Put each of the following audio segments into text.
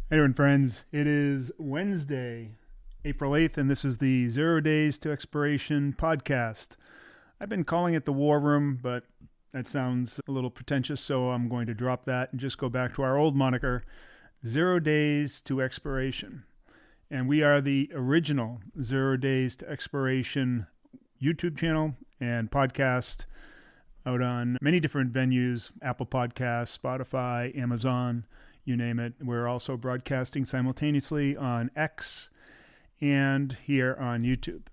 Hey everyone, friends. It is Wednesday, April 8th, and this is the 0 Days to Expiration podcast. I've been calling it the War Room, but that sounds a little pretentious, so I'm going to drop that and just go back to our old moniker, 0 Days to Expiration. And we are the original 0 Days to Expiration YouTube channel and podcast out on many different venues, Apple Podcasts, Spotify, Amazon, you name it. We're also broadcasting simultaneously on X and here on YouTube.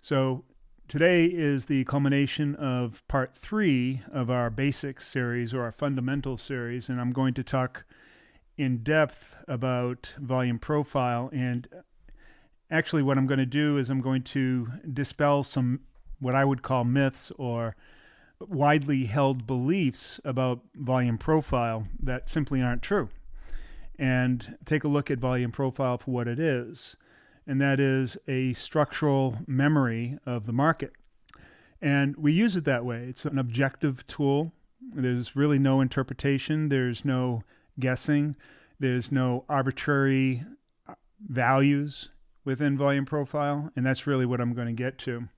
So today is the culmination of part 3 of our basics series or our fundamentals series, and I'm going to talk in depth about volume profile. And actually what I'm going to do is I'm going to dispel some what I would call myths or widely held beliefs about volume profile that simply aren't true, and take a look at volume profile for what it is. And that is a structural memory of the market. And we use it that way. It's an objective tool. There's really no interpretation. There's no guessing. There's no arbitrary values within volume profile. And that's really what I'm going to get to.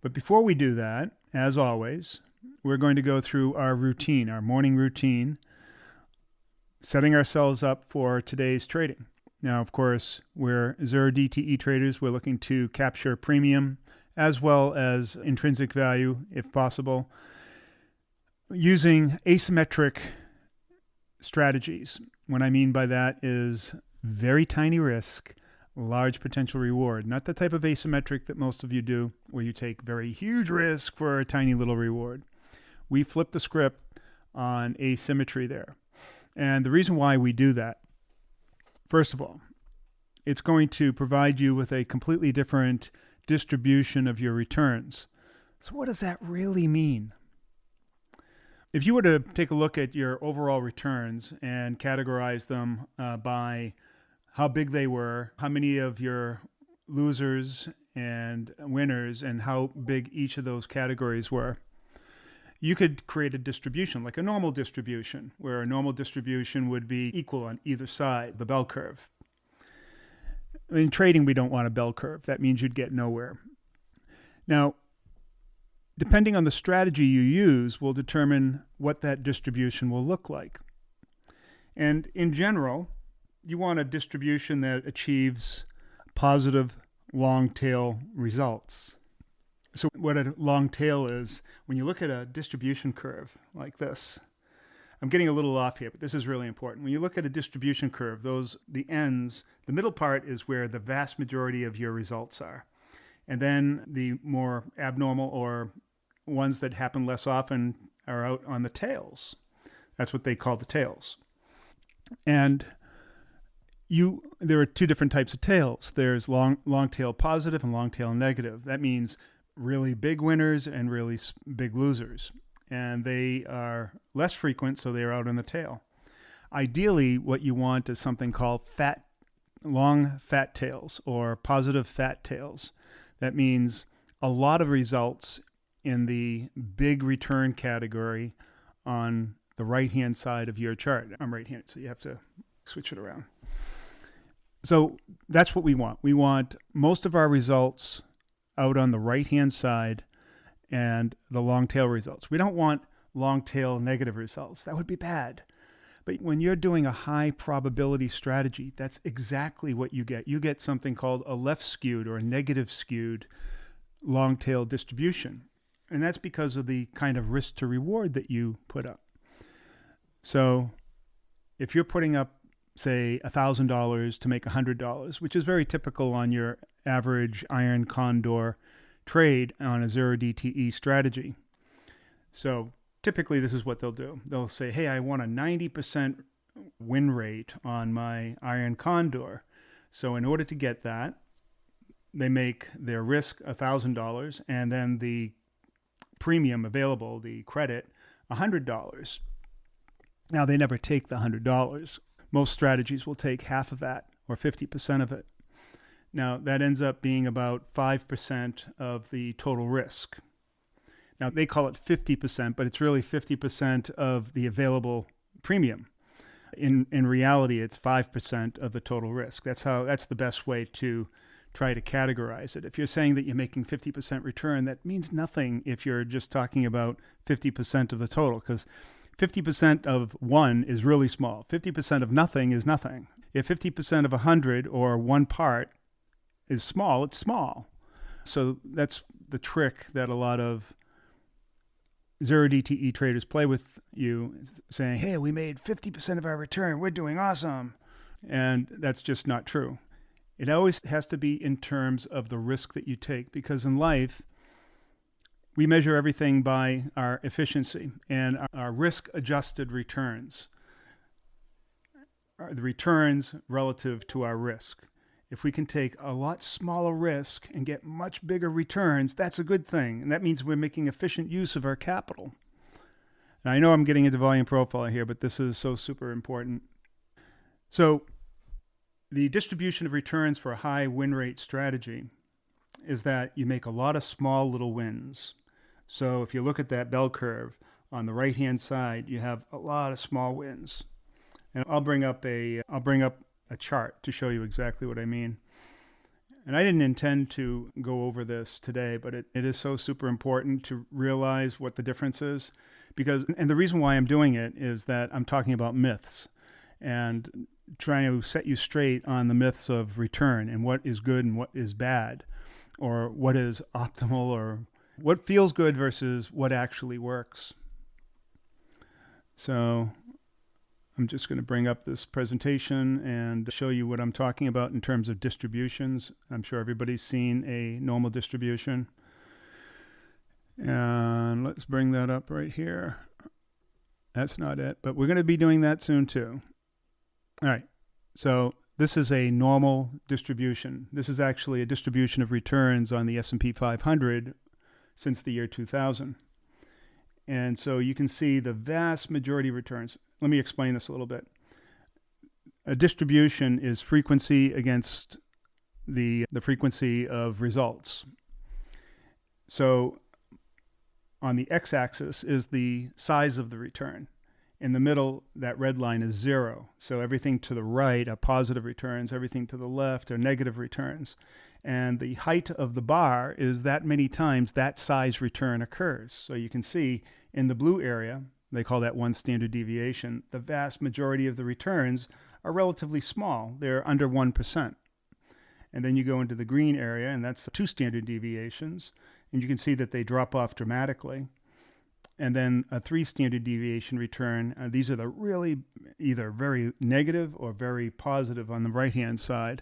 But before we do that, as always, we're going to go through our routine, our morning routine, setting ourselves up for today's trading. Now, of course, we're 0 DTE traders. We're looking to capture premium as well as intrinsic value, if possible, using asymmetric strategies. What I mean by that is very tiny risk, large potential reward. Not the type of asymmetric that most of you do, where you take very huge risk for a tiny little reward. We flip the script on asymmetry there. And the reason why we do that, first of all, it's going to provide you with a completely different distribution of your returns. So what does that really mean? If you were to take a look at your overall returns and categorize them by how big they were, how many of your losers and winners, and how big each of those categories were, you could create a distribution, like a normal distribution, where a normal distribution would be equal on either side, the bell curve. In trading, we don't want a bell curve. That means you'd get nowhere. Now, depending on the strategy you use will determine what that distribution will look like. And in general, you want a distribution that achieves positive long tail results. So what a long tail is, when you look at a distribution curve like this, I'm getting a little off here, but this is really important. When you look at a distribution curve, the ends, the middle part is where the vast majority of your results are. And then the more abnormal or ones that happen less often are out on the tails. That's what they call the tails. And there are two different types of tails. There's long tail positive and long tail negative. That means really big winners and really big losers. And they are less frequent, so they're out on the tail. Ideally, what you want is something called long fat tails or positive fat tails. That means a lot of results in the big return category on the right-hand side of your chart. I'm right-handed, so you have to switch it around. So that's what we want. We want most of our results out on the right-hand side and the long tail results. We don't want long tail negative results. That would be bad. But when you're doing a high probability strategy, that's exactly what you get. You get something called a left skewed or a negative skewed long tail distribution. And that's because of the kind of risk to reward that you put up. So if you're putting up, say, $1,000 to make $100, which is very typical on your average iron condor trade on a 0 DTE strategy. So typically this is what they'll do. They'll say, hey, I want a 90% win rate on my iron condor. So in order to get that, they make their risk $1,000 and then the premium available, the credit, $100. Now they never take the $100. Most strategies will take half of that or 50% of it. Now, that ends up being about 5% of the total risk. Now, they call it 50%, but it's really 50% of the available premium. In reality, it's 5% of the total risk. That's the best way to try to categorize it. If you're saying that you're making 50% return, that means nothing if you're just talking about 50% of the total, because 50% of one is really small. 50% of nothing is nothing. If 50% of 100 or one part is small, it's small. So that's the trick that a lot of zero DTE traders play with you, saying, hey, we made 50% of our return. We're doing awesome. And that's just not true. It always has to be in terms of the risk that you take, because in life, we measure everything by our efficiency and our risk-adjusted returns, the returns relative to our risk. If we can take a lot smaller risk and get much bigger returns, that's a good thing. And that means we're making efficient use of our capital. Now, I know I'm getting into volume profile here, but this is so super important. So the distribution of returns for a high win rate strategy is that you make a lot of small little wins. So if you look at that bell curve on the right-hand side, you have a lot of small wins. And I'll bring up a chart to show you exactly what I mean. And I didn't intend to go over this today, but it is so super important to realize what the difference is. And the reason why I'm doing it is that I'm talking about myths and trying to set you straight on the myths of return and what is good and what is bad, or what is optimal, or what feels good versus what actually works. So I'm just going to bring up this presentation and show you what I'm talking about in terms of distributions. I'm sure everybody's seen a normal distribution. And let's bring that up right here. That's not it, but we're going to be doing that soon too. All right, so this is a normal distribution. This is actually a distribution of returns on the S&P 500 since the year 2000. And so you can see the vast majority of returns. Let me explain this a little bit. A distribution is frequency against the frequency of results. So on the x-axis is the size of the return. In the middle, that red line is 0. So everything to the right are positive returns. Everything to the left are negative returns. And the height of the bar is that many times that size return occurs. So you can see in the blue area, they call that one standard deviation, the vast majority of the returns are relatively small. They're under 1%. And then you go into the green area, and that's the 2 standard deviations. And you can see that they drop off dramatically. And then a 3 standard deviation return. These are the really either very negative or very positive on the right-hand side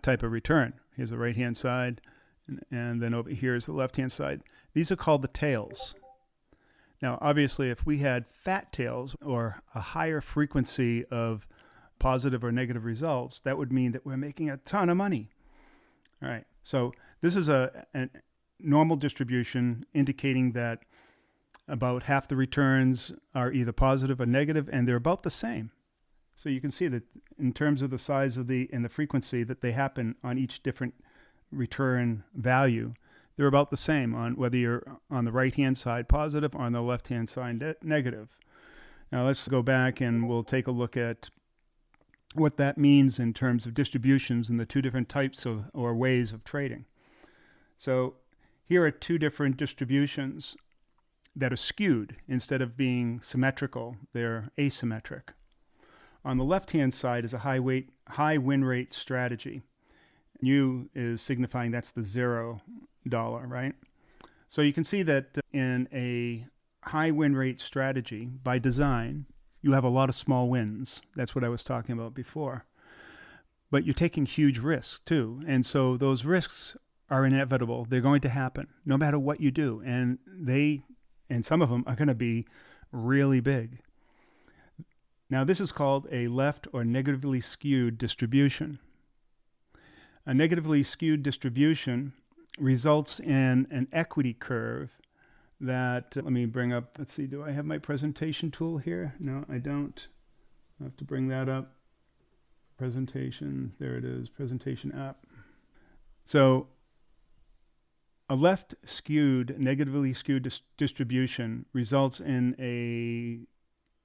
type of return. Here's the right-hand side, and then over here is the left-hand side. These are called the tails. Now, obviously, if we had fat tails or a higher frequency of positive or negative results, that would mean that we're making a ton of money. All right, so this is a normal distribution indicating that about half the returns are either positive or negative, and they're about the same. So you can see that in terms of the size of and the frequency that they happen on each different return value, they're about the same on whether you're on the right-hand side positive or on the left-hand side negative. Now let's go back and we'll take a look at what that means in terms of distributions and the 2 different types of or ways of trading. So here are 2 different distributions that are skewed. Instead of being symmetrical, they're asymmetric. On the left-hand side is a high win rate strategy. U is signifying that's the $0, right? So you can see that in a high win rate strategy, by design, you have a lot of small wins. That's what I was talking about before. But you're taking huge risks too. And so those risks are inevitable. They're going to happen no matter what you do. And some of them are going to be really big. Now, this is called a left or negatively skewed distribution. A negatively skewed distribution results in an equity curve that, let me bring up, let's see, do I have my presentation tool here? No, I don't. I have to bring that up. Presentation, there it is, presentation app. So a left skewed, negatively skewed distribution results in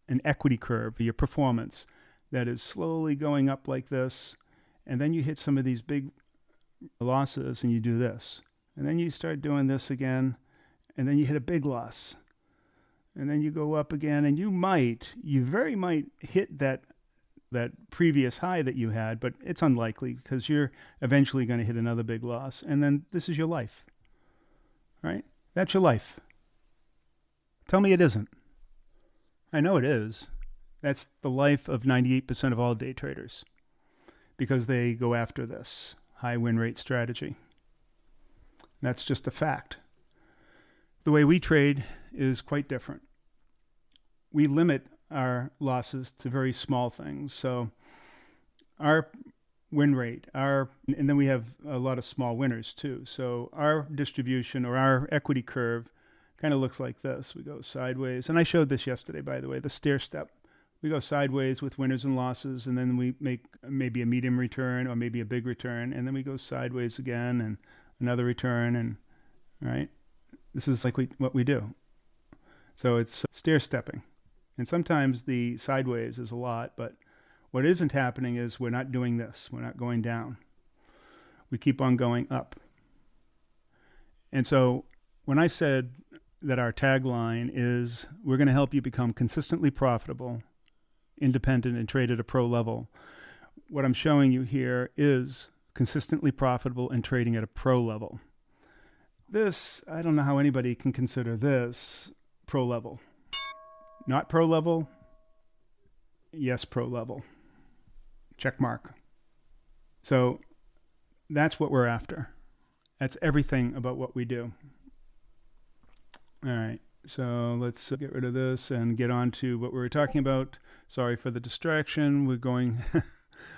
an equity curve, your performance, that is slowly going up like this, and then you hit some of these big losses and you do this. And then you start doing this again, and then you hit a big loss. And then you go up again, and you very might hit that previous high that you had, but it's unlikely because you're eventually going to hit another big loss. And then this is your life, right? That's your life. Tell me it isn't. I know it is. That's the life of 98% of all day traders because they go after this high win rate strategy. That's just a fact. The way we trade is quite different. We limit our losses to very small things. So our win rate, and then we have a lot of small winners too. So our distribution or our equity curve kind of looks like this. We go sideways. And I showed this yesterday, by the way, the stair step. We go sideways with winners and losses, and then we make maybe a medium return or maybe a big return, and then we go sideways again and another return, and right? This is like what we do. So it's stair stepping. And sometimes the sideways is a lot, but what isn't happening is we're not doing this. We're not going down. We keep on going up. And so when I said that our tagline is we're going to help you become consistently profitable, independent, and trade at a pro level, what I'm showing you here is consistently profitable and trading at a pro level. This, I don't know how anybody can consider this pro level. Not pro level, yes, pro level. Check mark. So that's what we're after. That's everything about what we do. All right, so let's get rid of this and get on to what we were talking about. Sorry for the distraction. We're going...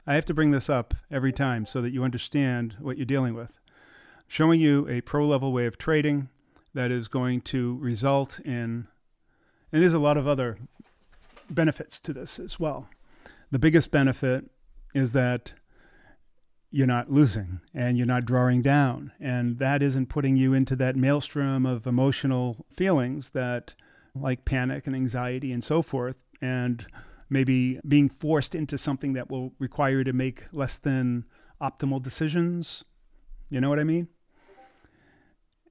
I have to bring this up every time so that you understand what you're dealing with. Showing you a pro-level way of trading that is going to result in... And there's a lot of other benefits to this as well. The biggest benefit is that you're not losing and you're not drawing down. And that isn't putting you into that maelstrom of emotional feelings that like panic and anxiety and so forth, and maybe being forced into something that will require you to make less than optimal decisions. You know what I mean?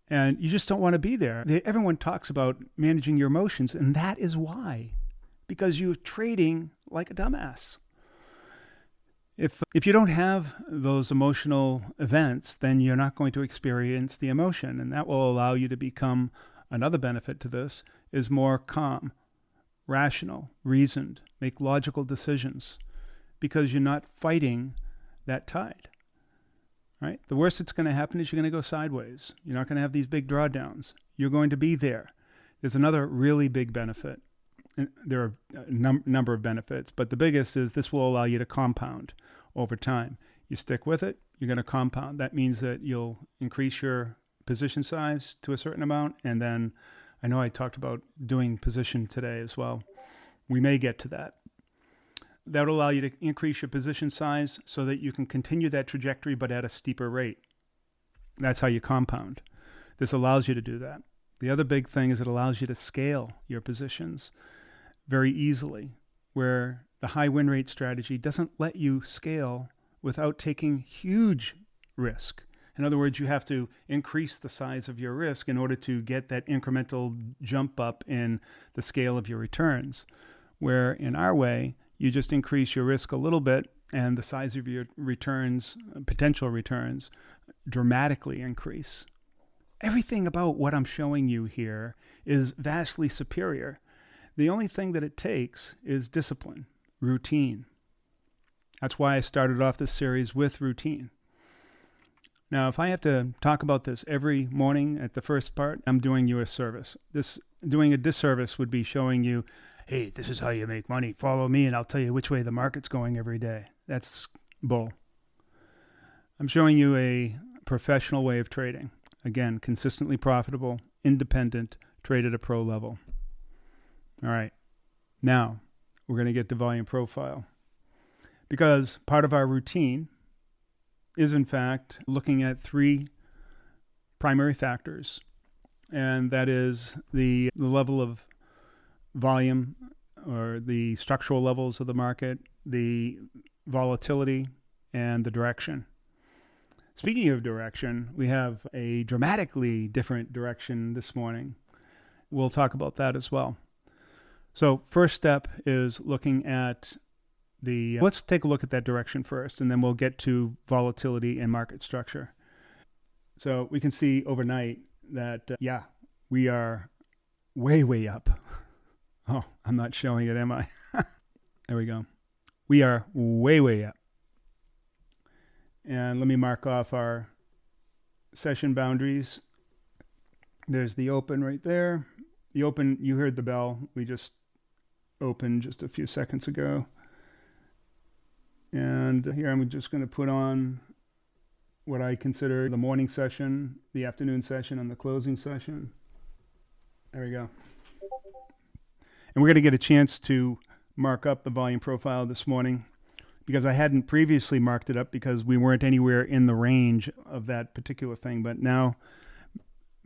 And you just don't want to be there. Everyone talks about managing your emotions, and that is why. Because you're trading like a dumbass. If you don't have those emotional events, then you're not going to experience the emotion, and that will allow you to become, another benefit to this, is more calm, rational, reasoned, make logical decisions, because you're not fighting that tide. Right? The worst that's going to happen is you're going to go sideways. You're not going to have these big drawdowns. You're going to be there. There's another really big benefit. And there are a number of benefits, but the biggest is this will allow you to compound over time. You stick with it, you're going to compound. That means that you'll increase your position size to a certain amount, and then I know I talked about doing position today as well. We may get to that. That will allow you to increase your position size so that you can continue that trajectory, but at a steeper rate. That's how you compound. This allows you to do that. The other big thing is it allows you to scale your positions very easily, where the high win rate strategy doesn't let you scale without taking huge risk. In other words, you have to increase the size of your risk in order to get that incremental jump up in the scale of your returns, where in our way, you just increase your risk a little bit and the size of your returns, potential returns, dramatically increase. Everything about what I'm showing you here is vastly superior. The only thing that it takes is discipline, routine. That's why I started off this series with routine. Now, if I have to talk about this every morning at the first part, I'm doing you a service. Doing a disservice would be showing you, hey, this is how you make money. Follow me and I'll tell you which way the market's going every day. That's bull. I'm showing you a professional way of trading. Again, consistently profitable, independent, trade at a pro level. All right. Now, we're going to get to volume profile. Because part of our routine is, in fact, looking at three primary factors. And that is the level of volume or the structural levels of the market, the volatility, and the direction. Speaking of direction, we have a dramatically different direction this morning. We'll talk about that as well. So first step is looking at let's take a look at that direction first, and then we'll get to volatility and market structure. So we can see overnight that, we are way, way up. Oh, I'm not showing it, am I? There we go. We are way, way up. And let me mark off our session boundaries. There's the open right there. The open, you heard the bell. We just opened just a few seconds ago. And here I'm just going to put on what I consider the morning session, the afternoon session, and the closing session. There we go. And we're going to get a chance to mark up the volume profile this morning, because I hadn't previously marked it up because we weren't anywhere in the range of that particular thing. But now,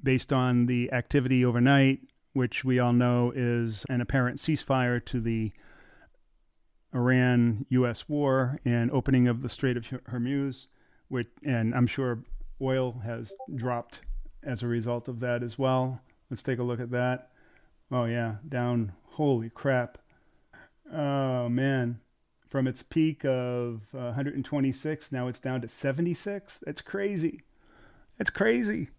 based on the activity overnight, which we all know is an apparent ceasefire to the Iran-U.S. war and opening of the Strait of Hormuz, and I'm sure oil has dropped as a result of that as well. Let's take a look at that. Oh, yeah, down. Holy crap. Oh, man. From its peak of 126, now it's down to 76. That's crazy. That's crazy.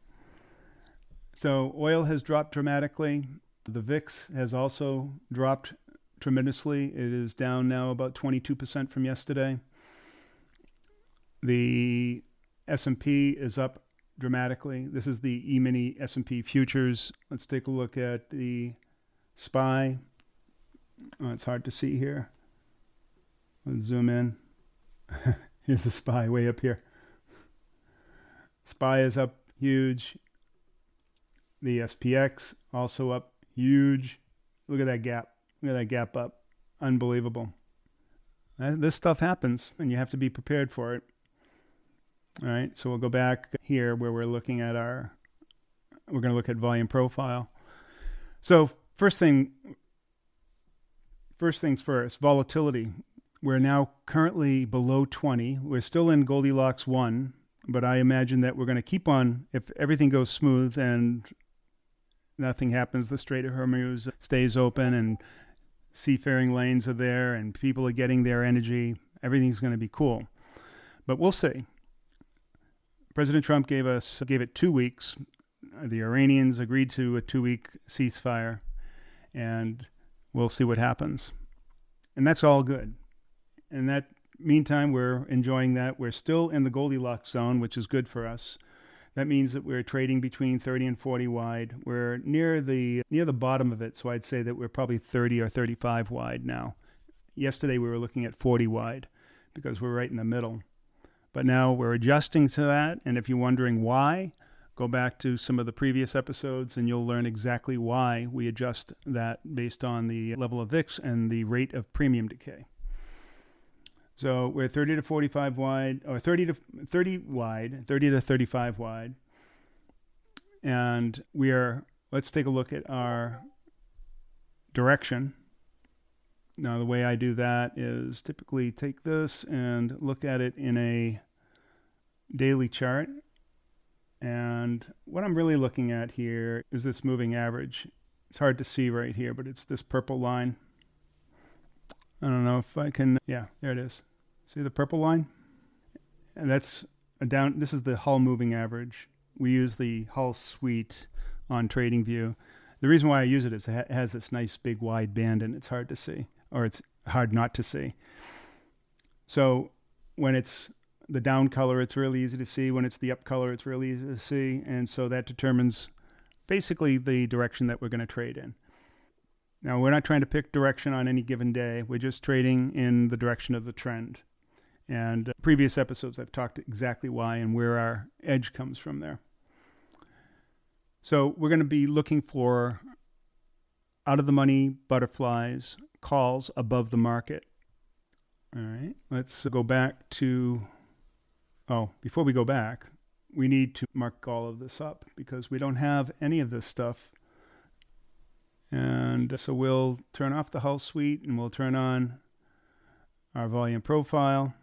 So oil has dropped dramatically. The VIX has also dropped tremendously. It is down now about 22% from yesterday. The S&P is up dramatically. This is the E-mini S&P futures. Let's take a look at the SPY. Oh, it's hard to see here. Let's zoom in. Here's the SPY way up here. SPY is up huge. The SPX also up huge. Look at that gap. Look at that gap up. Unbelievable. This stuff happens, and you have to be prepared for it. All right, so we'll go back here where we're looking at we're going to look at volume profile. So first things first, volatility. We're now currently below 20. We're still in Goldilocks 1, but I imagine that we're going to keep on, if everything goes smooth and nothing happens, the Strait of Hormuz stays open and seafaring lanes are there and people are getting their energy, everything's going to be cool. But we'll see. President Trump gave it 2 weeks. The Iranians agreed to a 2-week ceasefire, and we'll see what happens. And that's all good. In that meantime, we're enjoying that. We're still in the Goldilocks zone, which is good for us. That means that we're trading between 30 and 40 wide. We're near the bottom of it, so I'd say that we're probably 30 or 35 wide now. Yesterday we were looking at 40 wide because we're right in the middle. But now we're adjusting to that, and if you're wondering why, go back to some of the previous episodes and you'll learn exactly why we adjust that based on the level of VIX and the rate of premium decay. So we're 30 to 45 wide, or 30 to 35 wide. And let's take a look at our direction. Now, the way I do that is typically take this and look at it in a daily chart. And what I'm really looking at here is this moving average. It's hard to see right here, but it's this purple line. I don't know if I can, yeah, there it is. See the purple line? And that's this is the Hull moving average. We use the Hull suite on TradingView. The reason why I use it is it has this nice big wide band and it's hard to see, or it's hard not to see. So when it's the down color, it's really easy to see. When it's the up color, it's really easy to see. And so that determines basically the direction that we're going to trade in. Now, we're not trying to pick direction on any given day. We're just trading in the direction of the trend. And previous episodes, I've talked exactly why and where our edge comes from there. So we're going to be looking for out-of-the-money butterflies, calls above the market. All right, let's go back to... Oh, before we go back, we need to mark all of this up because we don't have any of this stuff And so we'll turn off the hull suite and we'll turn on our volume profile.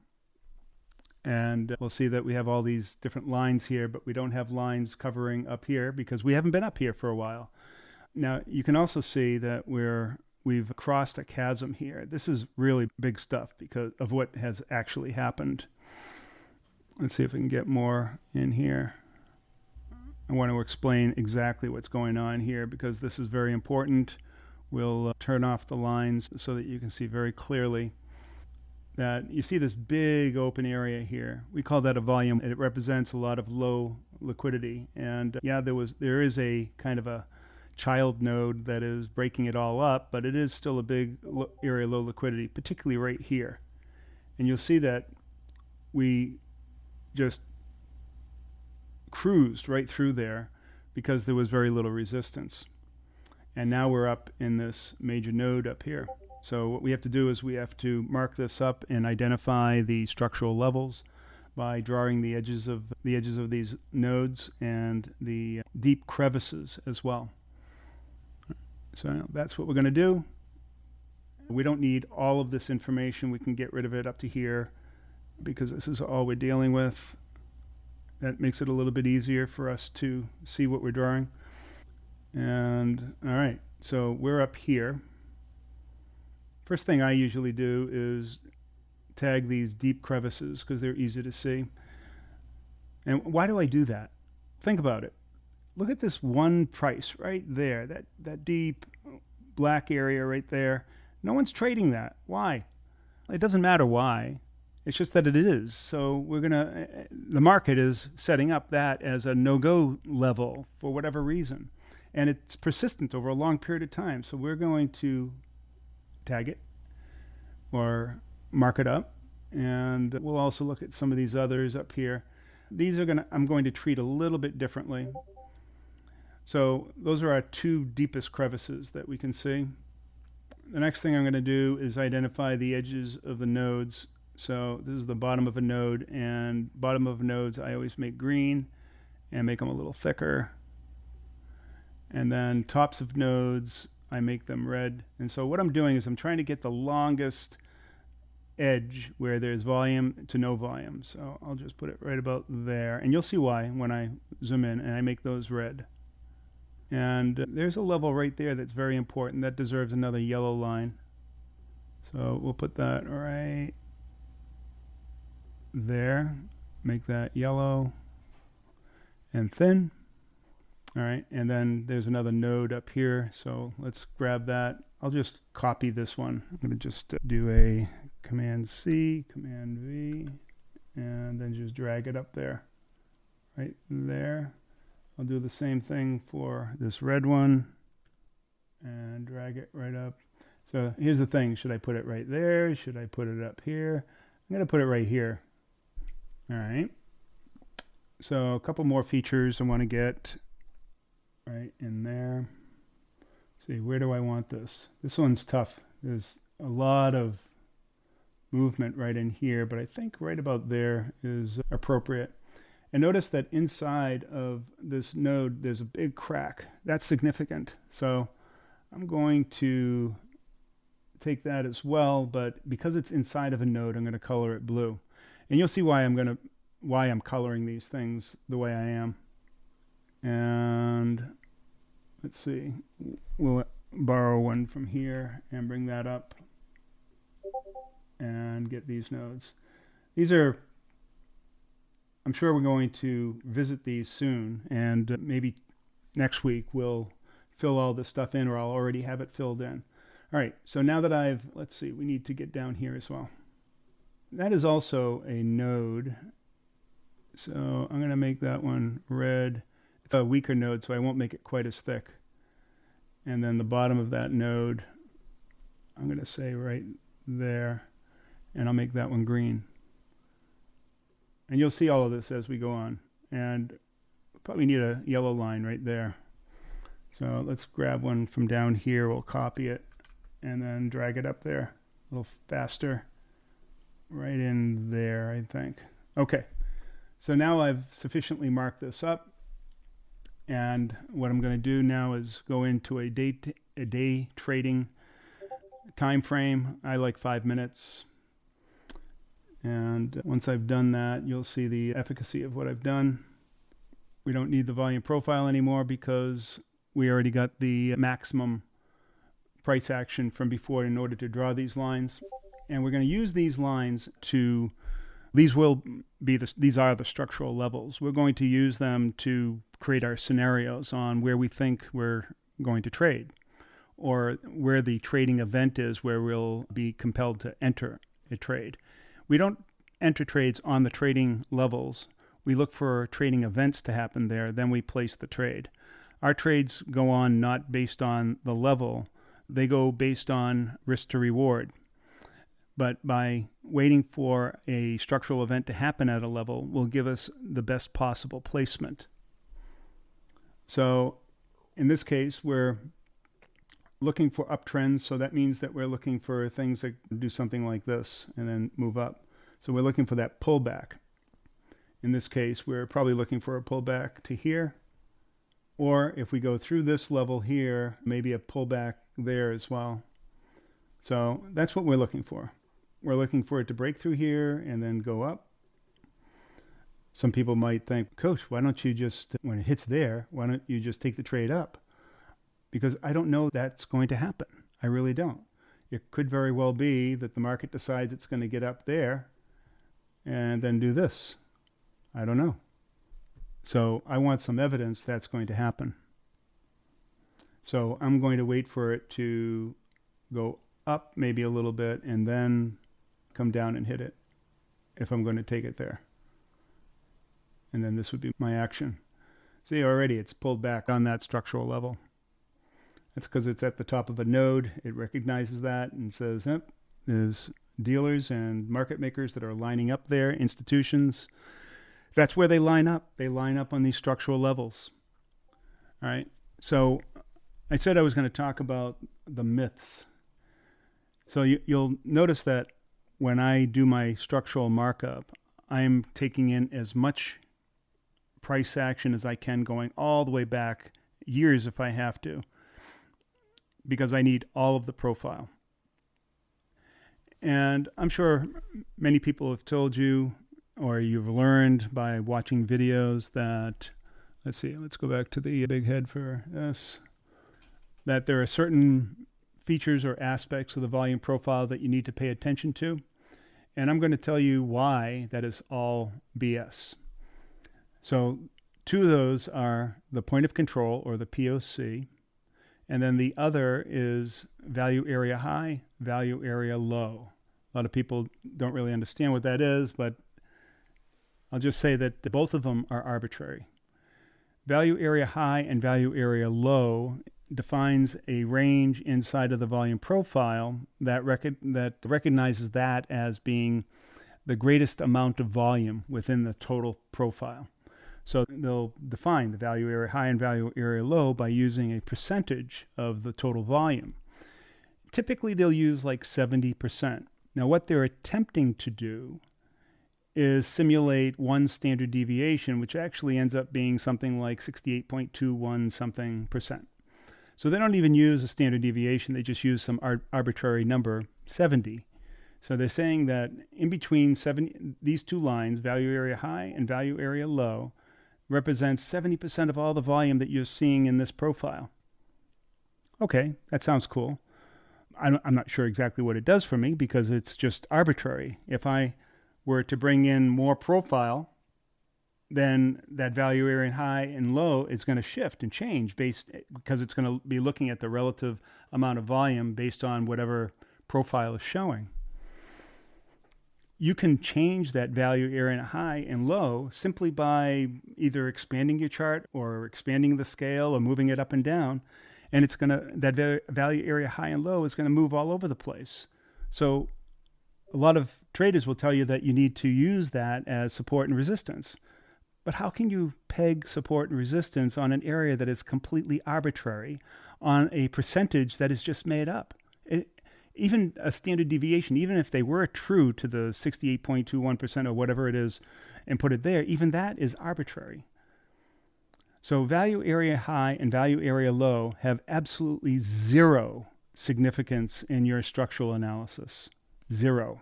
And we'll see that we have all these different lines here, but we don't have lines covering up here because we haven't been up here for a while. Now, you can also see that we've crossed a chasm here. This is really big stuff because of what has actually happened. Let's see if we can get more in here. I want to explain exactly what's going on here because this is very important. We'll turn off the lines so that you can see very clearly that you see this big open area here. We call that a volume. It represents a lot of low liquidity. And yeah, there is a kind of a child node that is breaking it all up, but it is still a big area of low liquidity, particularly right here. And you'll see that we just cruised right through there because there was very little resistance. And now we're up in this major node up here. So what we have to do is we have to mark this up and identify the structural levels by drawing the edges of these nodes and the deep crevices as well. So that's what we're going to do. We don't need all of this information. We can get rid of it up to here because this is all we're dealing with. That makes it a little bit easier for us to see what we're drawing. And all right, so we're up here. First thing I usually do is tag these deep crevices because they're easy to see. And why do I do that? Think about it. Look at this one price right there, that deep black area right there. No one's trading that. Why? It doesn't matter why. It's just that it is. So the market is setting up that as a no-go level for whatever reason. And it's persistent over a long period of time. So we're going to tag it or mark it up. And we'll also look at some of these others up here. These I'm going to treat a little bit differently. So those are our two deepest crevices that we can see. The next thing I'm going to do is identify the edges of the nodes. So this is the bottom of a node, and bottom of nodes I always make green and make them a little thicker. And then tops of nodes, I make them red. And so what I'm doing is I'm trying to get the longest edge where there's volume to no volume. So I'll just put it right about there. And you'll see why when I zoom in and I make those red. And there's a level right there that's very important. That deserves another yellow line. So we'll put that right there. Make that yellow and thin. All right, and then there's another node up here. So let's grab that. I'll just copy this one. I'm going to just do a Command C, Command V, and then just drag it up there, right there. I'll do the same thing for this red one and drag it right up. So here's the thing. Should I put it right there? Should I put it up here? I'm going to put it right here. All right. So a couple more features I want to get right in there. Let's see, where do I want this? This one's tough. There's a lot of movement right in here, but I think right about there is appropriate. And notice that inside of this node, there's a big crack. That's significant. So I'm going to take that as well, but because it's inside of a node, I'm going to color it blue. And you'll see why I'm coloring these things the way I am. And let's see, we'll borrow one from here and bring that up and get these nodes. These are, I'm sure we're going to visit these soon, and maybe next week we'll fill all this stuff in, or I'll already have it filled in. All right, so now that let's see, we need to get down here as well. That is also a node. So I'm going to make that one red. It's a weaker node, so I won't make it quite as thick. And then the bottom of that node, I'm going to say right there, and I'll make that one green. And you'll see all of this as we go on. And probably need a yellow line right there. So let's grab one from down here. We'll copy it and then drag it up there a little faster. Right in there, I think. Okay. So now I've sufficiently marked this up. And what I'm going to do now is go into a date a day trading time frame. I like 5 minutes. And once I've done that, you'll see the efficacy of what I've done. We don't need the volume profile anymore because we already got the maximum price action from before in order to draw these lines. And we're going to use these lines to, these are the structural levels. We're going to use them to create our scenarios on where we think we're going to trade, or where the trading event is where we'll be compelled to enter a trade. We don't enter trades on the trading levels. We look for trading events to happen there, then we place the trade. Our trades go on not based on the level, they go based on risk to reward. But by waiting for a structural event to happen at a level will give us the best possible placement. So in this case, we're looking for uptrends, so that means that we're looking for things that do something like this and then move up. So we're looking for that pullback. In this case, we're probably looking for a pullback to here, or if we go through this level here, maybe a pullback there as well. So that's what we're looking for. We're looking for it to break through here and then go up. Some people might think, Coach, why don't you just, when it hits there, why don't you just take the trade up? Because I don't know that's going to happen. I really don't. It could very well be that the market decides it's going to get up there and then do this. I don't know. So I want some evidence that's going to happen. So I'm going to wait for it to go up maybe a little bit and then come down and hit it if I'm going to take it there. And then this would be my action. See, already it's pulled back on that structural level. That's because it's at the top of a node. It recognizes that and says, yep, there's dealers and market makers that are lining up there, institutions. That's where they line up. They line up on these structural levels. All right. So I said I was going to talk about the myths. So you'll notice that when I do my structural markup, I'm taking in as much price action as I can, going all the way back years if I have to, because I need all of the profile. And I'm sure many people have told you, or you've learned by watching videos that, let's go back to the big head for this, that there are certain features or aspects of the volume profile that you need to pay attention to. And I'm going to tell you why that is all BS. So 2 of those are the point of control, or the POC, and then the other is value area high, value area low. A lot of people don't really understand what that is, but I'll just say that both of them are arbitrary. Value area high and value area low defines a range inside of the volume profile that recognizes that as being the greatest amount of volume within the total profile. So they'll define the value area high and value area low by using a percentage of the total volume. Typically, they'll use like 70%. Now, what they're attempting to do is simulate one standard deviation, which actually ends up being something like 68.21 something percent. So they don't even use a standard deviation. They just use some arbitrary number, 70. So they're saying that in between these 2 lines, value area high and value area low, represents 70% of all the volume that you're seeing in this profile. Okay, that sounds cool. I'm not sure exactly what it does for me because it's just arbitrary. If I were to bring in more profile, then that value area high and low is going to shift and change because it's going to be looking at the relative amount of volume based on whatever profile is showing. You can change that value area high and low simply by either expanding your chart or expanding the scale or moving it up and down. And that value area high and low is going to move all over the place. So a lot of traders will tell you that you need to use that as support and resistance. But how can you peg support and resistance on an area that is completely arbitrary, on a percentage that is just made up? Even a standard deviation, even if they were true to the 68.21% or whatever it is and put it there, even that is arbitrary. So value area high and value area low have absolutely zero significance in your structural analysis. Zero.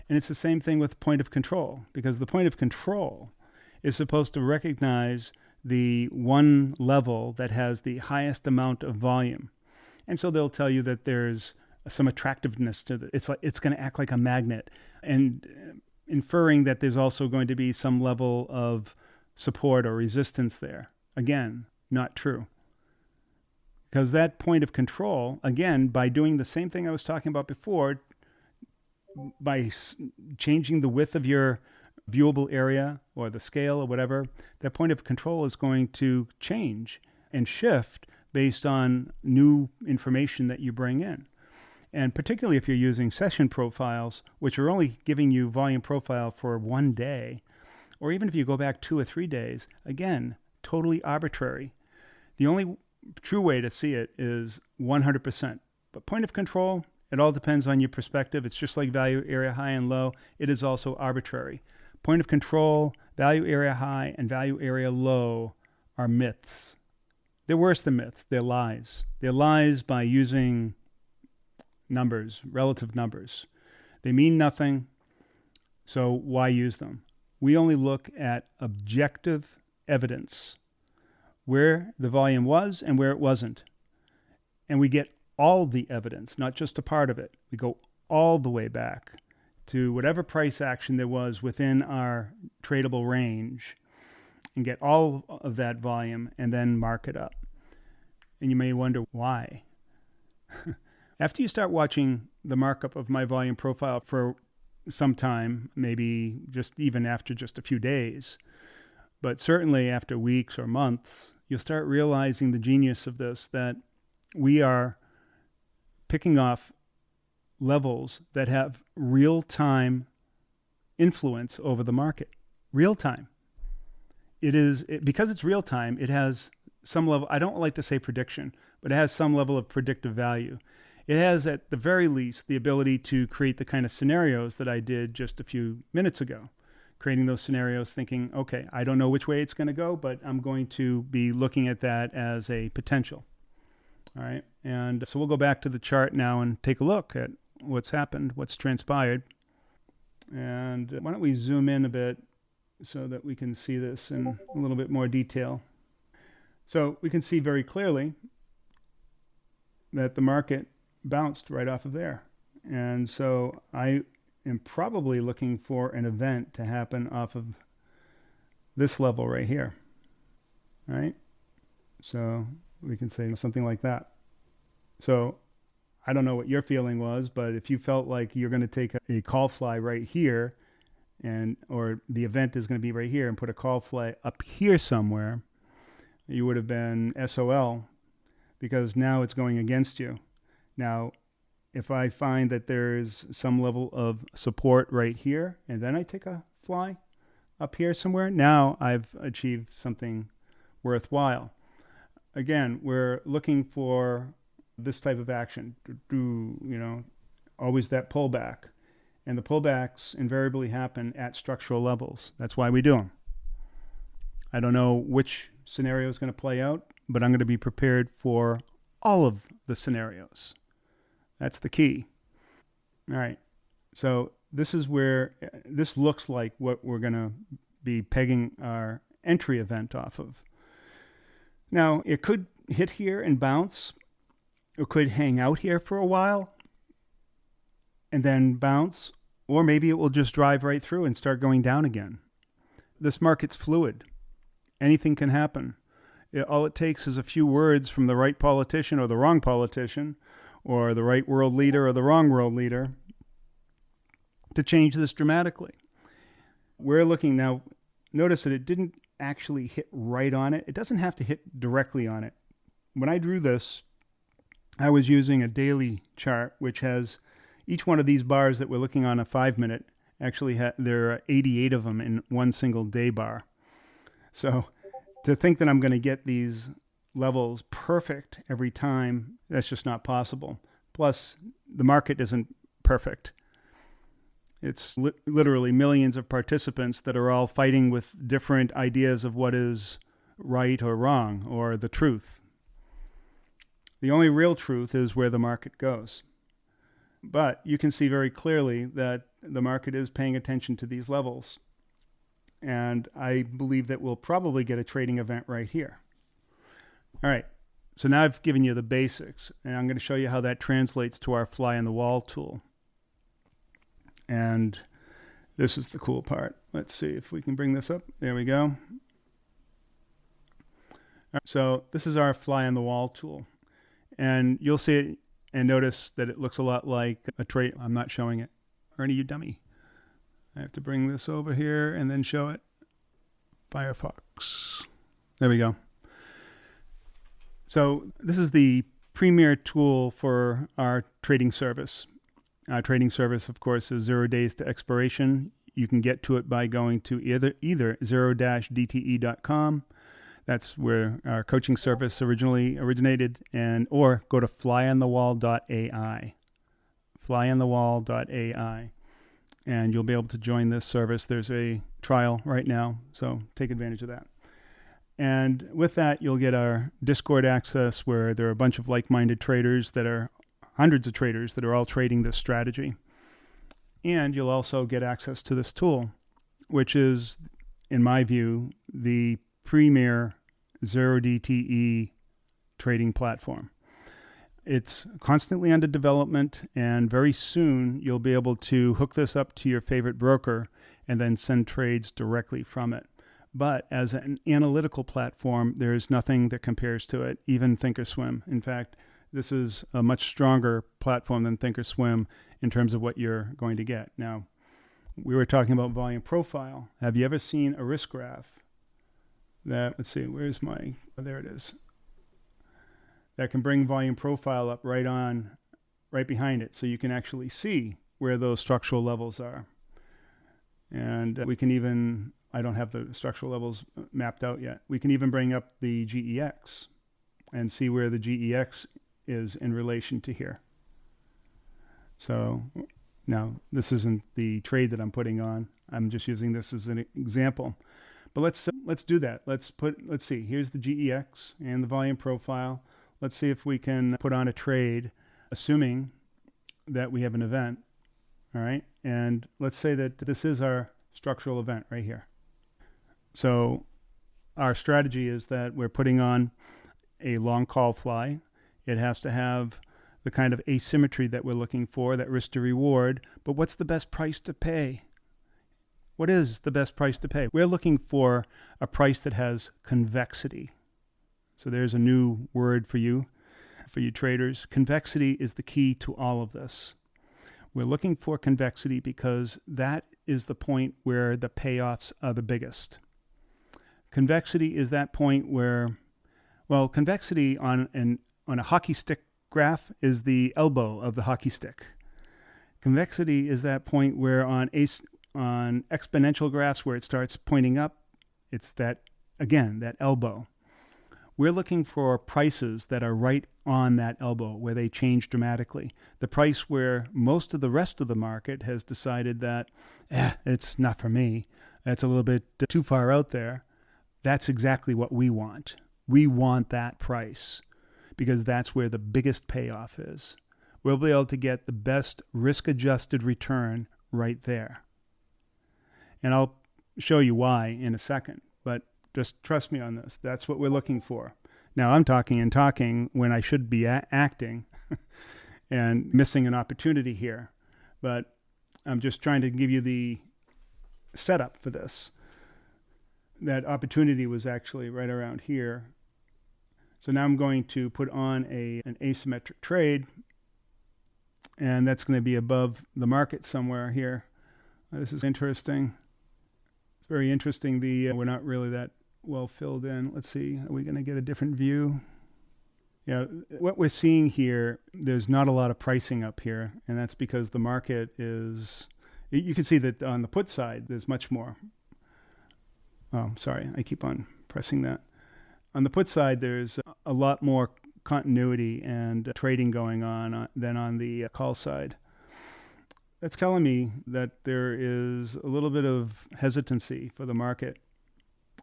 And it's the same thing with point of control, because the point of control is supposed to recognize the one level that has the highest amount of volume. And so they'll tell you that there's some attractiveness to it. It's going to act like a magnet, and inferring that there's also going to be some level of support or resistance there. Again, not true. Because that point of control, again, by doing the same thing I was talking about before, by changing the width of your viewable area or the scale or whatever, that point of control is going to change and shift based on new information that you bring in. And particularly if you're using session profiles, which are only giving you volume profile for one day, or even if you go back 2 or 3 days, again, totally arbitrary. The only true way to see it is 100%. But point of control, it all depends on your perspective. It's just like value area high and low. It is also arbitrary. Point of control, value area high, and value area low are myths. They're worse than myths. They're lies. They're lies by using numbers, relative numbers. They mean nothing, so why use them? We only look at objective evidence, where the volume was and where it wasn't. And we get all the evidence, not just a part of it. We go all the way back to whatever price action there was within our tradable range and get all of that volume and then mark it up. And you may wonder why. After you start watching the markup of my volume profile for some time, maybe just even after just a few days, but certainly after weeks or months, you'll start realizing the genius of this, that we are picking off levels that have real-time influence over the market. Real-time. Because it's real-time, it has some level, I don't like to say prediction, but it has some level of predictive value. It has, at the very least, the ability to create the kind of scenarios that I did just a few minutes ago. Creating those scenarios thinking, okay, I don't know which way it's going to go, but I'm going to be looking at that as a potential. All right. And so we'll go back to the chart now and take a look at what's happened, what's transpired. And why don't we zoom in a bit so that we can see this in a little bit more detail. So we can see very clearly that the market bounced right off of there. And so I am probably looking for an event to happen off of this level right here. All right? So we can say something like that. So I don't know what your feeling was, but if you felt like you're going to take a call fly right here, or the event is going to be right here, and put a call fly up here somewhere, you would have been SOL, because now it's going against you. Now, if I find that there's some level of support right here, and then I take a fly up here somewhere, now I've achieved something worthwhile. Again, we're looking for this type of action, always that pullback. And the pullbacks invariably happen at structural levels. That's why we do them. I don't know which scenario is going to play out, but I'm going to be prepared for all of the scenarios. That's the key. All right. So this is where this looks like what we're going to be pegging our entry event off of. Now, it could hit here and bounce. It could hang out here for a while and then bounce, or maybe it will just drive right through and start going down again. This market's fluid. Anything can happen. All it takes is a few words from the right politician or the wrong politician, or the right world leader or the wrong world leader, to change this dramatically. We're looking now, notice that it didn't actually hit right on it. It doesn't have to hit directly on it. When I drew this, I was using a daily chart, which has each one of these bars that we're looking on a 5-minute, actually there are 88 of them in one single day bar. So to think that I'm going to get these levels perfect every time, that's just not possible. Plus, the market isn't perfect. It's literally millions of participants that are all fighting with different ideas of what is right or wrong or the truth. The only real truth is where the market goes. But you can see very clearly that the market is paying attention to these levels. And I believe that we'll probably get a trading event right here. All right. So now I've given you the basics, and I'm going to show you how that translates to our fly on the wall tool. And this is the cool part. Let's see if we can bring this up. There we go. So this is our fly on the wall tool. And you'll see it and notice that it looks a lot like a trade. I'm not showing it. Ernie, you dummy. I have to bring this over here and then show it. Firefox. There we go. So this is the premier tool for our trading service. Our trading service, of course, is 0 days to expiration. You can get to it by going to either 0-dte.com. That's where our coaching service originally originated, or go to flyonthewall.ai. Flyonthewall.ai. And you'll be able to join this service. There's a trial right now, so take advantage of that. And with that, you'll get our Discord access where there are a bunch of like-minded traders hundreds of traders that are all trading this strategy. And you'll also get access to this tool, which is, in my view, the premier 0DTE trading platform. It's constantly under development, and very soon you'll be able to hook this up to your favorite broker and then send trades directly from it. But as an analytical platform, there's nothing that compares to it, even Thinkorswim. In fact, this is a much stronger platform than Thinkorswim in terms of what you're going to get. Now, we were talking about volume profile. Have you ever seen a risk graph let's see, there it is, that can bring volume profile up right behind it, so you can actually see where those structural levels are. And we can even, I don't have the structural levels mapped out yet. We can even bring up the GEX and see where the GEX is in relation to here. So now this isn't the trade that I'm putting on. I'm just using this as an example. But let's do that. Let's see. Here's the GEX and the volume profile. Let's see if we can put on a trade, assuming that we have an event. All right. And let's say that this is our structural event right here. So our strategy is that we're putting on a long call fly. It has to have the kind of asymmetry that we're looking for, that risk to reward. But what's the best price to pay? What is the best price to pay? We're looking for a price that has convexity. So there's a new word for you traders. Convexity is the key to all of this. We're looking for convexity because that is the point where the payoffs are the biggest. Convexity is that point where, convexity on a hockey stick graph is the elbow of the hockey stick. Convexity is that point where on exponential graphs where it starts pointing up, it's that elbow. We're looking for prices that are right on that elbow where they change dramatically. The price where most of the rest of the market has decided that, it's not for me. That's a little bit too far out there. That's exactly what we want. We want that price because that's where the biggest payoff is. We'll be able to get the best risk-adjusted return right there. And I'll show you why in a second, but just trust me on this. That's what we're looking for. Now, I'm talking when I should be acting and missing an opportunity here, but I'm just trying to give you the setup for this. That opportunity was actually right around here. So now I'm going to put on an asymmetric trade, and that's going to be above the market somewhere here. This is interesting. It's very interesting. We're not really that well filled in. Let's see. Are we going to get a different view? Yeah, what we're seeing here, there's not a lot of pricing up here, and that's because the market is, you can see that on the put side, there's much more. Oh, sorry. I keep on pressing that. On the put side, there's a lot more continuity and trading going on than on the call side. That's telling me that there is a little bit of hesitancy for the market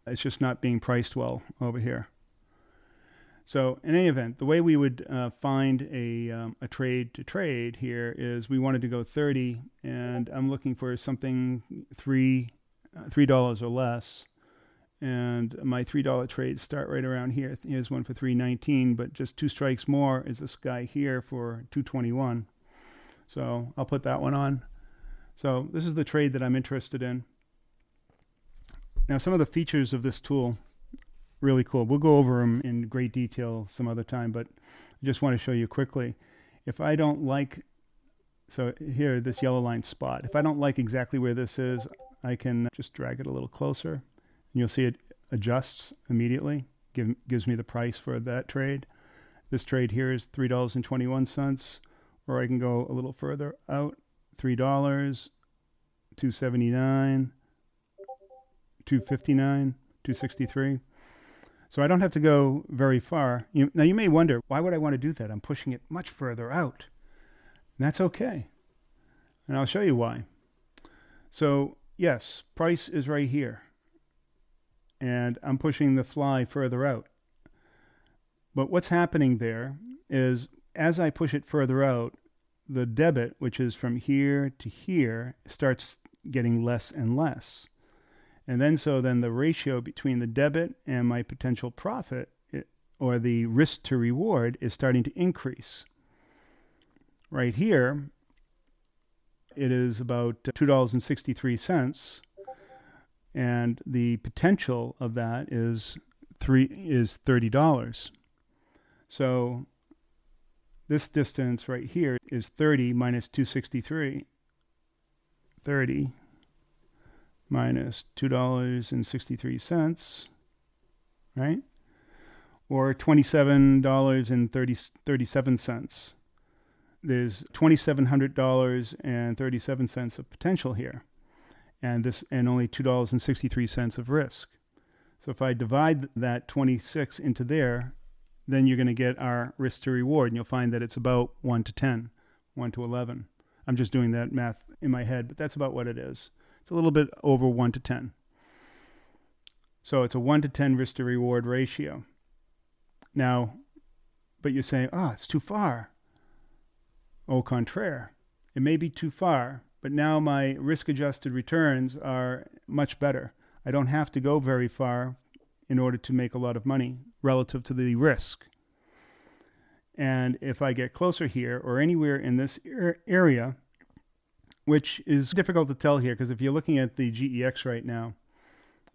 It's just not being priced well over here. So in any event, the way we would find a trade to trade here is we wanted to go 30, and I'm looking for something $3 or less. And my $3 trades start right around here. Here's one for $3.19, but just 2 strikes more is this guy here for $2.21. So I'll put that one on. So this is the trade that I'm interested in. Now, some of the features of this tool, really cool. We'll go over them in great detail some other time, but I just want to show you quickly. If I don't like, so here, this yellow line spot, if I don't like exactly where this is, I can just drag it a little closer. And you'll see it adjusts immediately, gives me the price for that trade. This trade here is $3.21, or I can go a little further out, $3, $2.79, $2.59, $2.63. So I don't have to go very far. Now you may wonder, why would I want to do that? I'm pushing it much further out. And that's okay. And I'll show you why. So yes, price is right here. And I'm pushing the fly further out. But what's happening there is as I push it further out, the debit, which is from here to here, starts getting less and less. And then the ratio between the debit and my potential profit, or the risk to reward, is starting to increase. Right here, it is about $2.63, and the potential of that is $30. So this distance right here is 30 minus 263. 30 minus $2.63, right? Or $27.37. There's $2,700.37 of potential here, and only $2.63 of risk. So if I divide that 26 into there, then you're going to get our risk to reward, and you'll find that it's about 1 to 10, 1 to 11. I'm just doing that math in my head, but that's about what it is. It's a little bit over 1 to 10. So it's a 1 to 10 risk to reward ratio. Now, but you're saying, it's too far. Au contraire, it may be too far, but now my risk-adjusted returns are much better. I don't have to go very far in order to make a lot of money relative to the risk. And if I get closer here or anywhere in this area, which is difficult to tell here, because if you're looking at the GEX right now,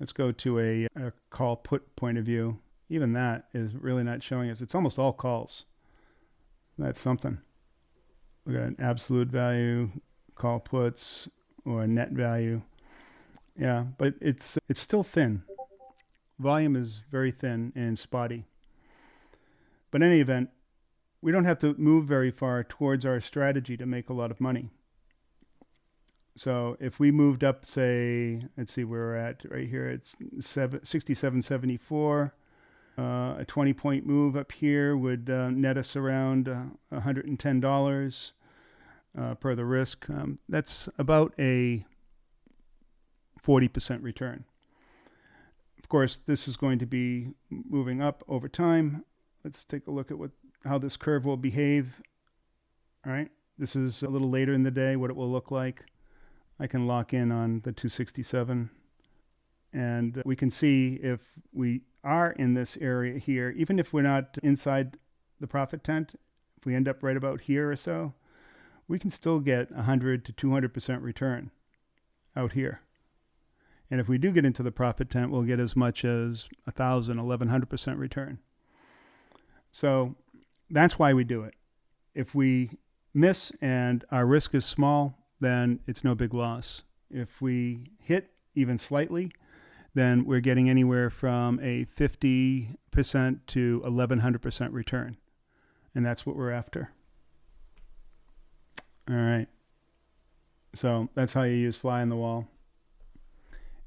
let's go to a call put point of view. Even that is really not showing us. It's almost all calls. That's something. Look at an absolute value, call puts, or net value. Yeah, but it's still thin. Volume is very thin and spotty. But in any event, we don't have to move very far towards our strategy to make a lot of money. So if we moved up, say, let's see where we're at right here, it's 67.74. A 20-point move up here would net us around $110 per the risk. That's about a 40% return. Of course, this is going to be moving up over time. Let's take a look at how this curve will behave. All right, this is a little later in the day, what it will look like. I can lock in on the 267, and we can see if we are in this area here, even if we're not inside the profit tent, if we end up right about here or so, we can still get 100 to 200% return out here. And if we do get into the profit tent, we'll get as much as 1,000, 1,100% return. So that's why we do it. If we miss and our risk is small, then it's no big loss. If we hit even slightly, then we're getting anywhere from a 50% to 1,100% return. And that's what we're after. All right. So that's how you use fly on the wall.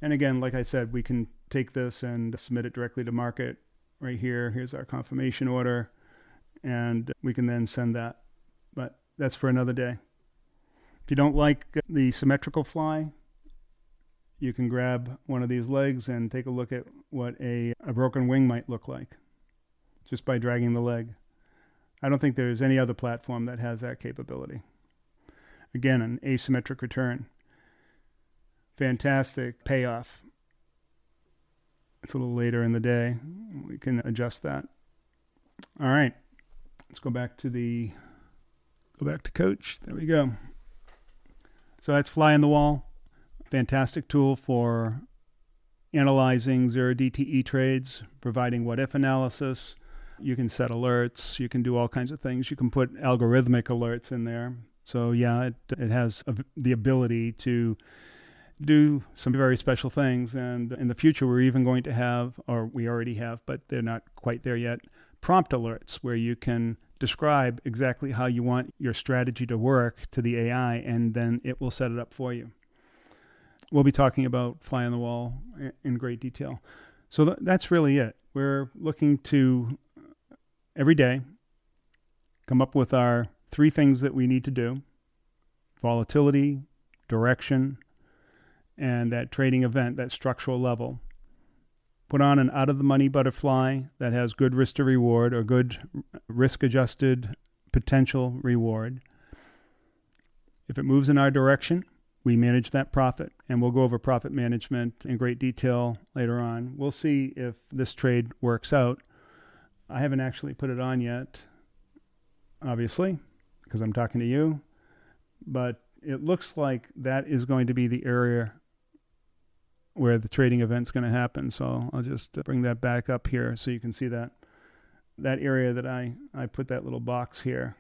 And again, like I said, we can take this and submit it directly to market right here. Here's our confirmation order. And we can then send that. But that's for another day. If you don't like the symmetrical fly, you can grab one of these legs and take a look at what a broken wing might look like just by dragging the leg. I don't think there's any other platform that has that capability. Again, an asymmetric return. Fantastic payoff. It's a little later in the day. We can adjust that. All right. Let's go back to Coach. There we go. So that's fly on the wall. Fantastic tool for analyzing zero DTE trades, providing what-if analysis. You can set alerts. You can do all kinds of things. You can put algorithmic alerts in there. So yeah, it has the ability to do some very special things. And in the future, we're even going to have, or we already have, but they're not quite there yet, prompt alerts where you can describe exactly how you want your strategy to work to the AI, and then it will set it up for you. We'll be talking about fly on the wall in great detail. So that's really it. We're looking to, every day, come up with our 3 things that we need to do: volatility, direction, and that trading event, that structural level. Put on an out-of-the-money butterfly that has good risk to reward, or good risk-adjusted potential reward. If it moves in our direction, we manage that profit, and we'll go over profit management in great detail later on. We'll see if this trade works out. I haven't actually put it on yet, obviously, because I'm talking to you, but it looks like that is going to be the area where the trading event's going to happen. So I'll just bring that back up here so you can see that area that I put that little box here.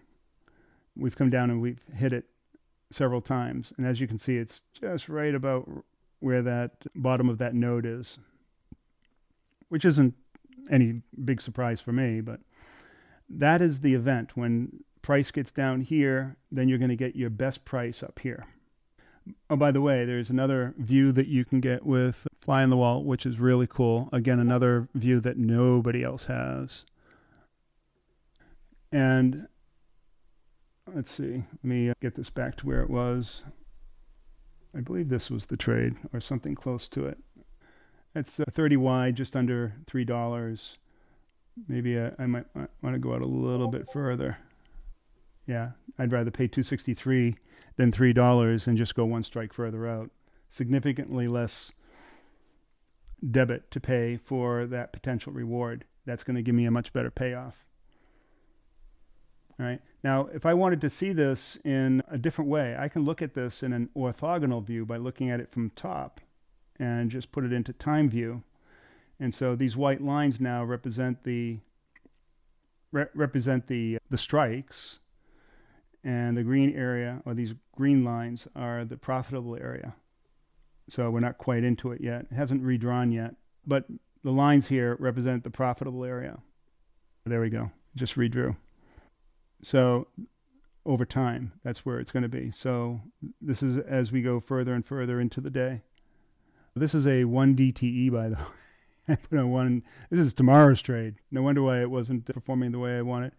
We've come down and we've hit it several times. And as you can see, it's just right about where that bottom of that node is, which isn't any big surprise for me, but that is the event. When price gets down here, then you're going to get your best price up here. Oh, by the way, there's another view that you can get with fly on the wall, which is really cool. Again, another view that nobody else has. And let's see, let me get this back to where it was. I believe this was the trade or something close to it. It's 30 wide, just under $3. Maybe I might want to go out a little bit further. Yeah, I'd rather pay $2.63 than $3 and just go one strike further out. Significantly less debit to pay for that potential reward. That's going to give me a much better payoff. All right. Now, if I wanted to see this in a different way, I can look at this in an orthogonal view by looking at it from top and just put it into time view. And so these white lines now represent the strikes, and the green area, or these green lines, are the profitable area. So we're not quite into it yet. It hasn't redrawn yet, but the lines here represent the profitable area. There we go. Just redrew. So over time, that's where it's going to be. So this is as we go further and further into the day. This is a 1 DTE, by the way. I put on 1. This is tomorrow's trade. No wonder why it wasn't performing the way I want it.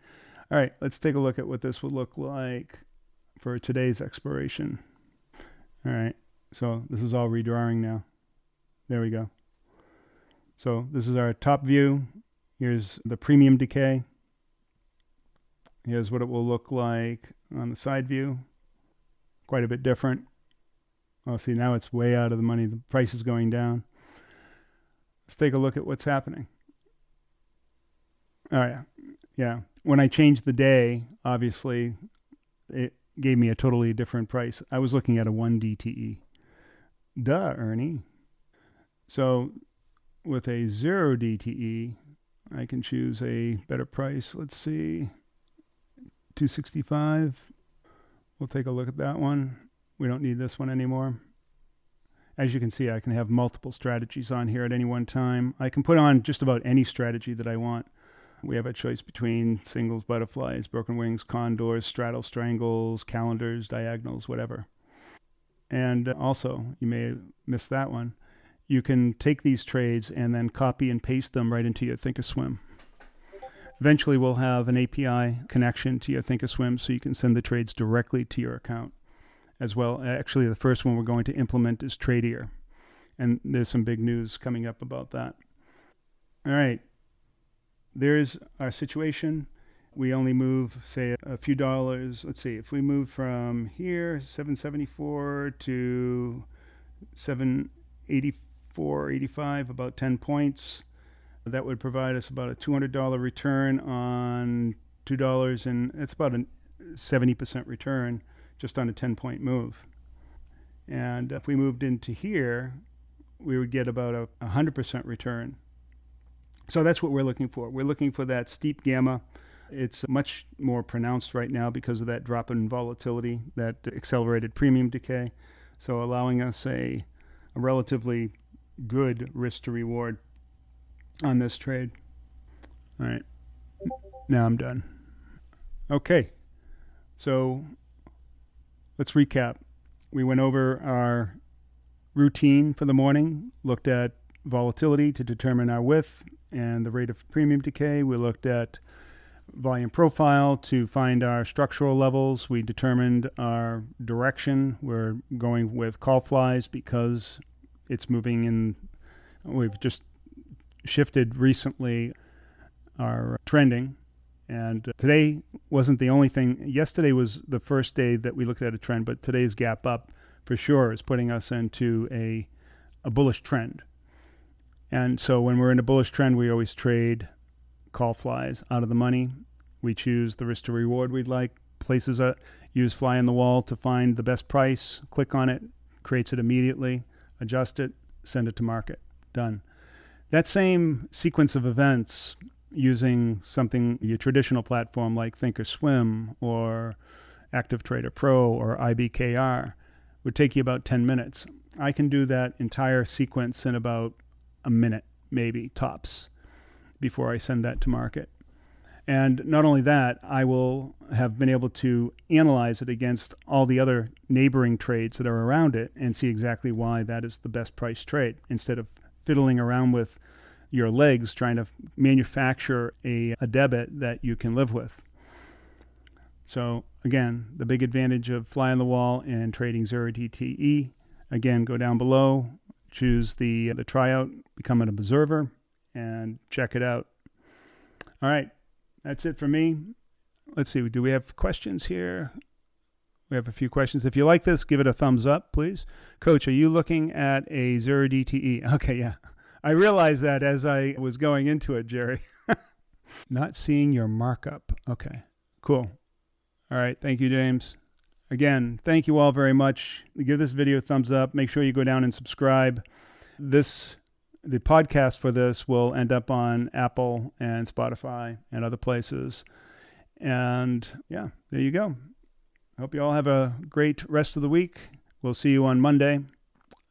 All right, let's take a look at what this would look like for today's expiration. All right, so this is all redrawing now. There we go. So this is our top view. Here's the premium decay. Here's what it will look like on the side view. Quite a bit different. Oh, see, now it's way out of the money. The price is going down. Let's take a look at what's happening. Oh, yeah. Yeah. When I changed the day, obviously, it gave me a totally different price. I was looking at a 1 DTE. Duh, Ernie. So with a 0 DTE, I can choose a better price. Let's see, $2.65. We'll take a look at that one. We don't need this one anymore. As you can see, I can have multiple strategies on here at any one time. I can put on just about any strategy that I want. We have a choice between singles, butterflies, broken wings, condors, straddle strangles, calendars, diagonals, whatever. And also, you may have missed that one, you can take these trades and then copy and paste them right into your Thinkorswim. Eventually, we'll have an API connection to your Thinkorswim so you can send the trades directly to your account as well. Actually, the first one we're going to implement is Tradier. And there's some big news coming up about that. All right. There's our situation. We only move, say, a few dollars. Let's see. If we move from here, 774 to 784.85, about 10 points. That would provide us about a $200 return on $2, and it's about a 70% return just on a 10-point move. And if we moved into here, we would get about a 100% return. So that's what we're looking for. We're looking for that steep gamma. It's much more pronounced right now because of that drop in volatility, that accelerated premium decay. So allowing us a relatively good risk to reward on this trade. All right. Now I'm done. Okay. So let's recap. We went over our routine for the morning, looked at volatility to determine our width and the rate of premium decay. We looked at volume profile to find our structural levels. We determined our direction. We're going with call flies because it's moving in. We've just shifted recently our trending. And today wasn't the only thing. Yesterday was the first day that we looked at a trend, but today's gap up for sure is putting us into a bullish trend. And so when we're in a bullish trend, we always trade call flies out of the money. We choose the risk to reward we'd like, places a use fly in the wall to find the best price, click on it, creates it immediately, adjust it, send it to market. Done. That same sequence of events using something, your traditional platform like Thinkorswim or Active Trader Pro or IBKR would take you about 10 minutes. I can do that entire sequence in about a minute, maybe tops, before I send that to market. And not only that, I will have been able to analyze it against all the other neighboring trades that are around it and see exactly why that is the best price trade, instead of fiddling around with your legs trying to manufacture a debit that you can live with. So again, the big advantage of fly on the wall and trading 0DTE. Again, go down below, choose the tryout, become an observer, and check it out. All right, that's it for me. Let's see, do we have questions here? We have a few questions. If you like this, give it a thumbs up, please. Coach, are you looking at a 0DTE? Okay, yeah. I realized that as I was going into it, Jerry. Not seeing your markup. Okay, cool. All right, thank you, James. Again, thank you all very much. Give this video a thumbs up. Make sure you go down and subscribe. The podcast for this will end up on Apple and Spotify and other places. And yeah, there you go. I hope you all have a great rest of the week. We'll see you on Monday.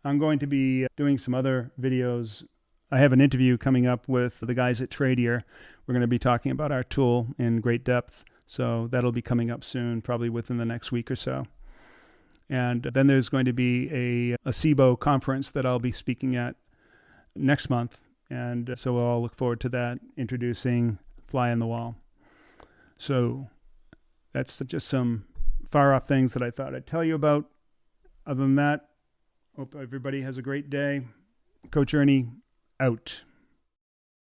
I'm going to be doing some other videos. I have an interview coming up with the guys at Tradier. We're going to be talking about our tool in great depth. So that'll be coming up soon, probably within the next week or so. And then there's going to be a SIBO conference that I'll be speaking at next month. And so we'll all look forward to that, introducing Fly on the Wall. So that's just some far off things that I thought I'd tell you about. Other than that, hope everybody has a great day. Coach Ernie, out.